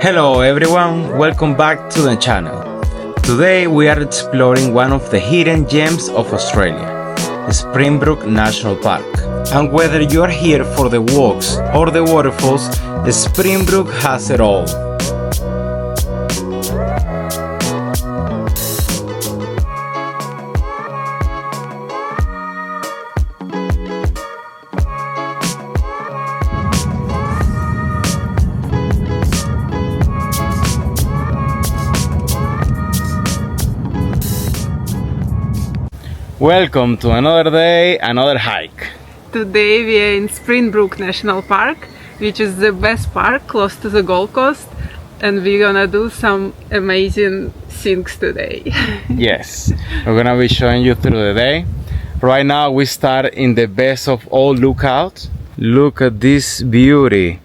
Hello everyone, welcome back to the channel. Today we are exploring one of the hidden gems of Australia, Springbrook National Park. And whether you are here for the walks or the waterfalls, Springbrook has it all. Welcome to another day, another hike. Today we are in Springbrook National Park, which is the best park close to the Gold Coast, and we're gonna do some amazing things today. Yes, we're gonna be showing you through the day. Right now we start in the best of all lookouts. Look at this beauty.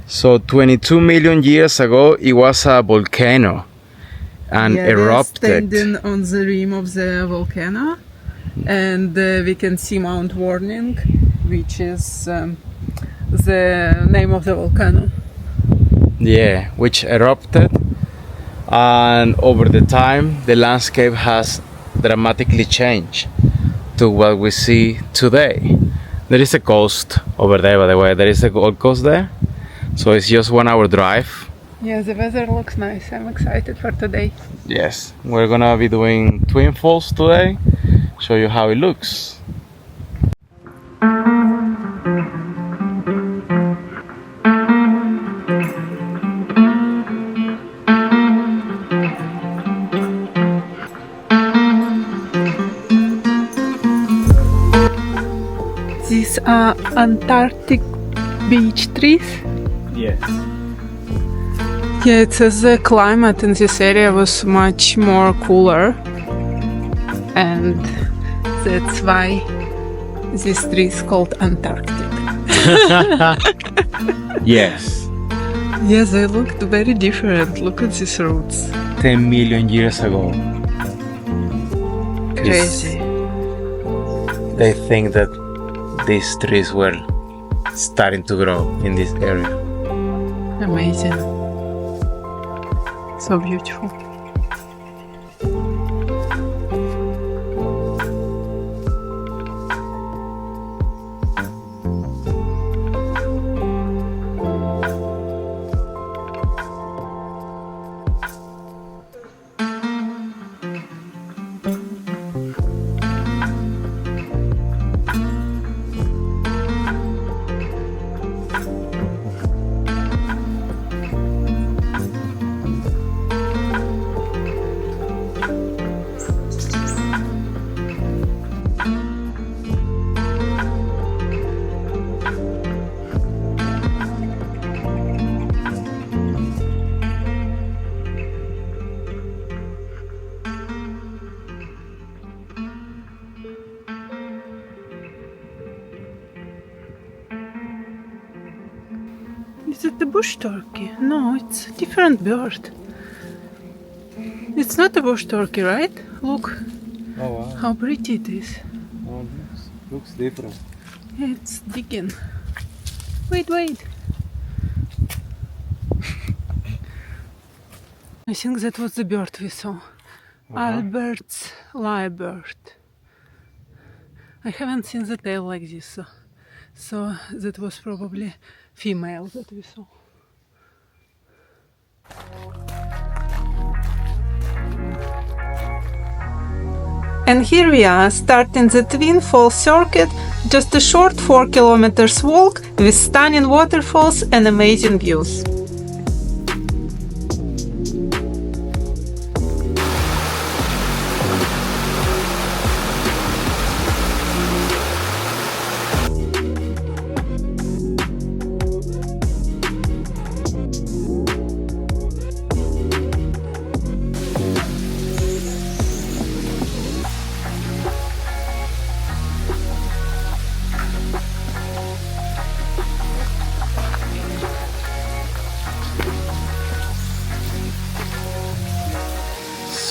So 22 million years ago it was a volcano and erupted. We are standing on the rim of the volcano, and we can see Mount Warning, which is the name of the volcano. Yeah, which erupted, and over the time the landscape has dramatically changed to what we see today. There is a coast over there, by the way. There is a Gold Coast there, so it's just 1 hour drive. Yeah, the weather looks nice. I'm excited for today. Yes, we're gonna be doing Twin Falls today. Show you how it looks. These are Antarctic beech trees. Yes. Yeah, it says the climate in this area was much more cooler, and that's why this tree is called Antarctic. Yes. Yes, they looked very different. Look at these roots. 10 million years ago. Crazy. They think that these trees were starting to grow in this area. Amazing. So beautiful. Is it the bush turkey? No, it's a different bird. It's not a bush turkey, right? Look Oh wow. how pretty it is. Oh, looks different. Yeah, it's digging. Wait. I think that was the bird we saw. Albert's lyrebird. I haven't seen the tail like this, so that was probably female that we saw. And here we are, starting the Twin Falls circuit, just a short 4 kilometers walk with stunning waterfalls and amazing views.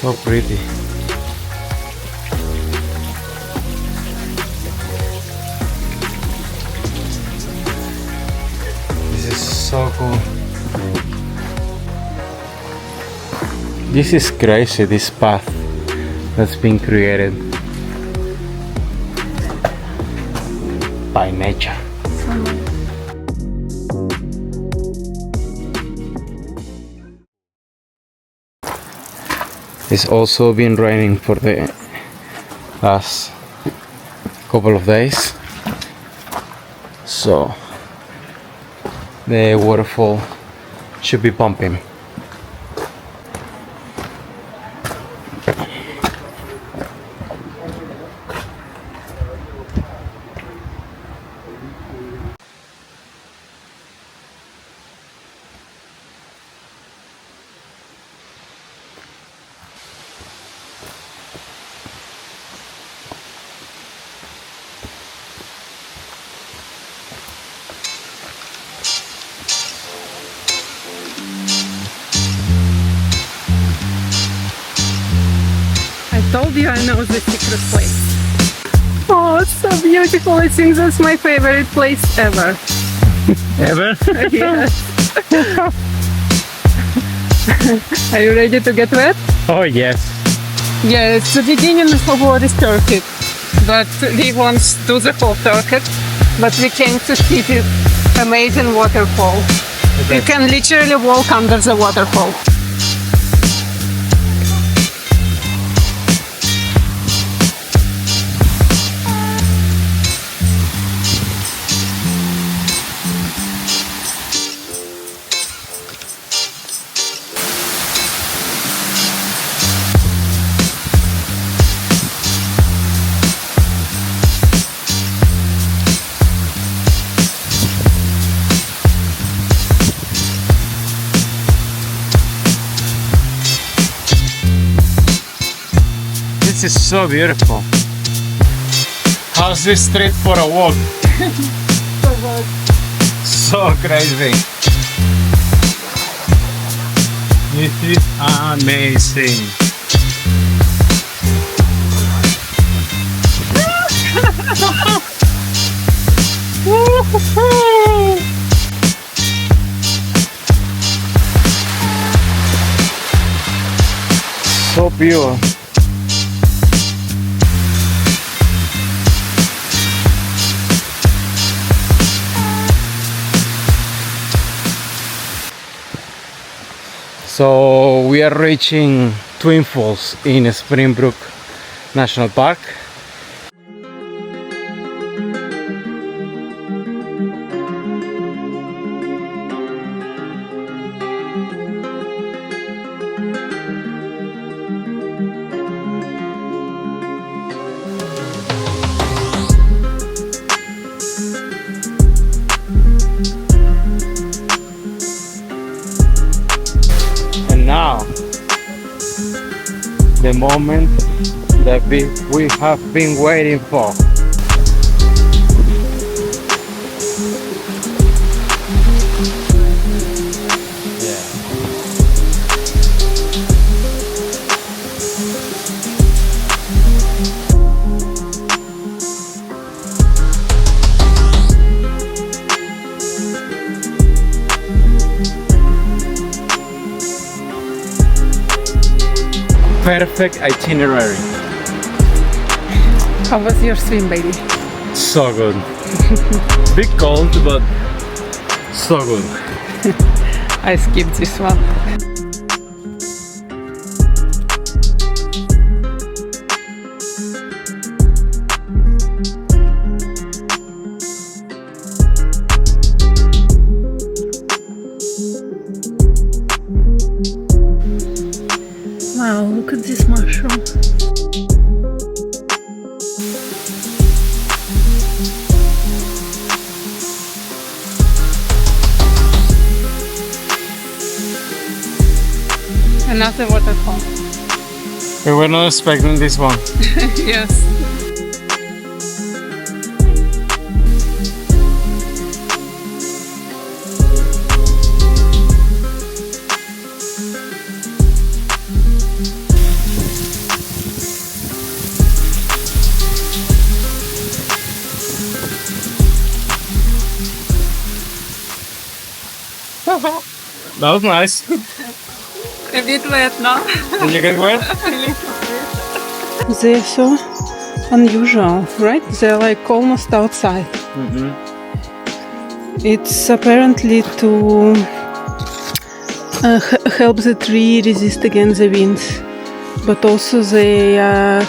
So pretty. This is so cool. This is crazy, this path that's been created by nature. It's also been raining for the last couple of days, so the waterfall should be pumping. I told you I know the secret place. Oh, it's so beautiful. I think that's my favorite place ever. Ever? Yes. Are you ready to get wet? Oh yes. Yeah, it's the beginning of water circuit, but we won't do the whole circuit, but we came to see this amazing waterfall. Okay. You can literally walk under the waterfall. This is so beautiful. How's this street for a walk? So crazy. This is amazing. So pure. So we are reaching Twin Falls in Springbrook National Park. And now, the moment that we have been waiting for. Perfect itinerary. How was your swim, baby? So good. Bit cold, but so good. I skipped this one. Wow, look at this mushroom. Another waterfall. We were not expecting this one. Yes. That was nice. A bit wet now. Did you get wet? They're so unusual, right? They're like almost outside. It's apparently to help the tree resist against the winds, but also they are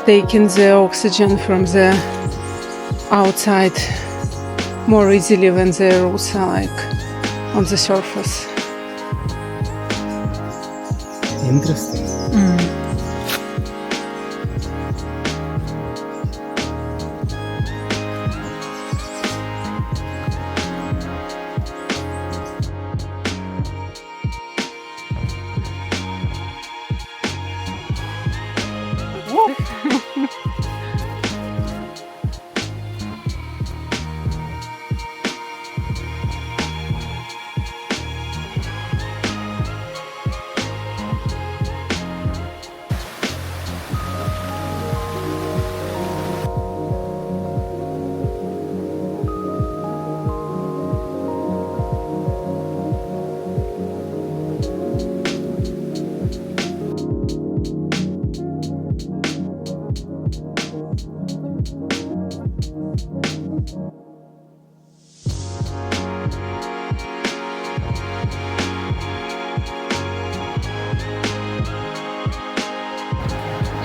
taking the oxygen from the outside more easily when the roots are like on the surface. Interesting.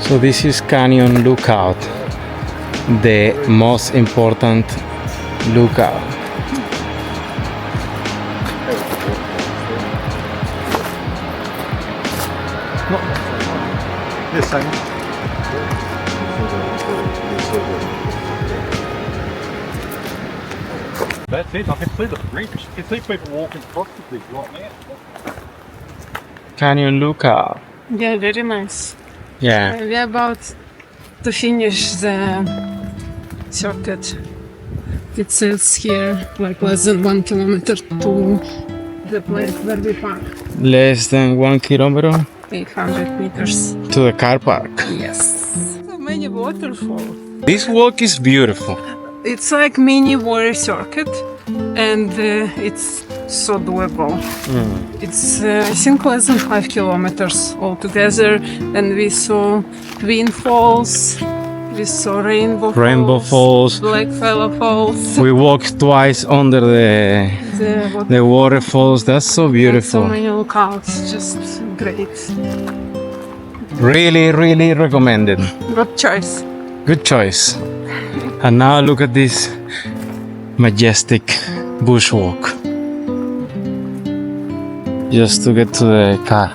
So this is Canyon Lookout, the most important lookout. Yes, Simon. That's it. I can see the bridge. You can see people walking across the bridge right now. Canyon Lookout. Yeah, very nice. Yeah. We're about to finish the circuit. It says here like less than 1 kilometer to the place where we park. Less than 1 kilometer 800 meters. to the car park. Yes. So many waterfalls. This walk is beautiful. It's like mini warrior circuit, and it's so doable. It's I think less than 5 kilometers altogether, and we saw Twin Falls, we saw Rainbow Falls. Blackfellow Falls. We walked twice under the waterfalls. That's so So beautiful. many lookouts, just great. Really, really recommended. Good choice. Good choice. And now look at this majestic bushwalk. Just to get to the car.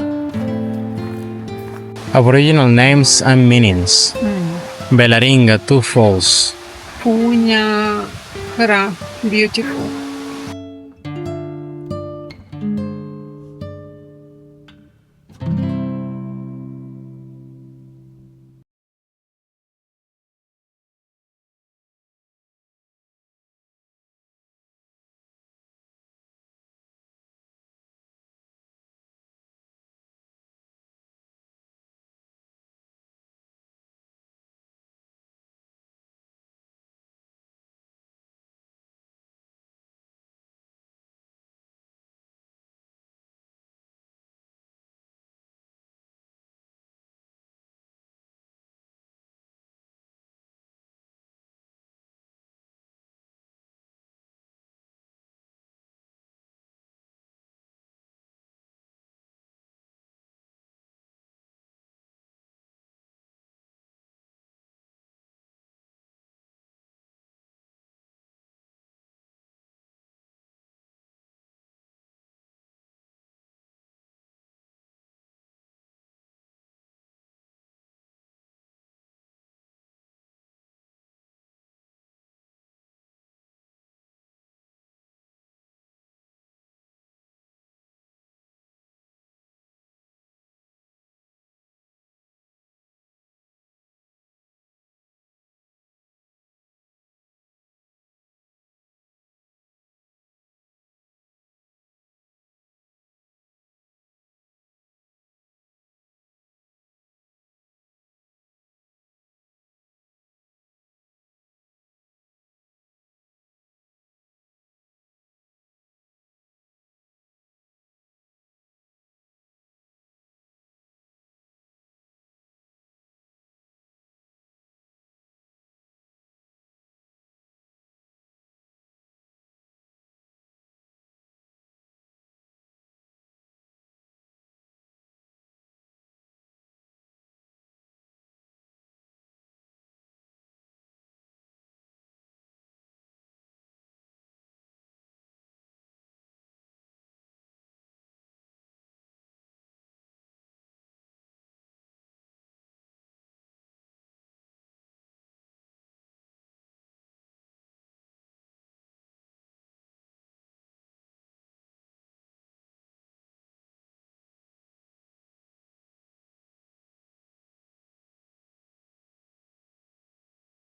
Aboriginal names and meanings. Belaringa, Two Falls. Punya, Hra, beautiful.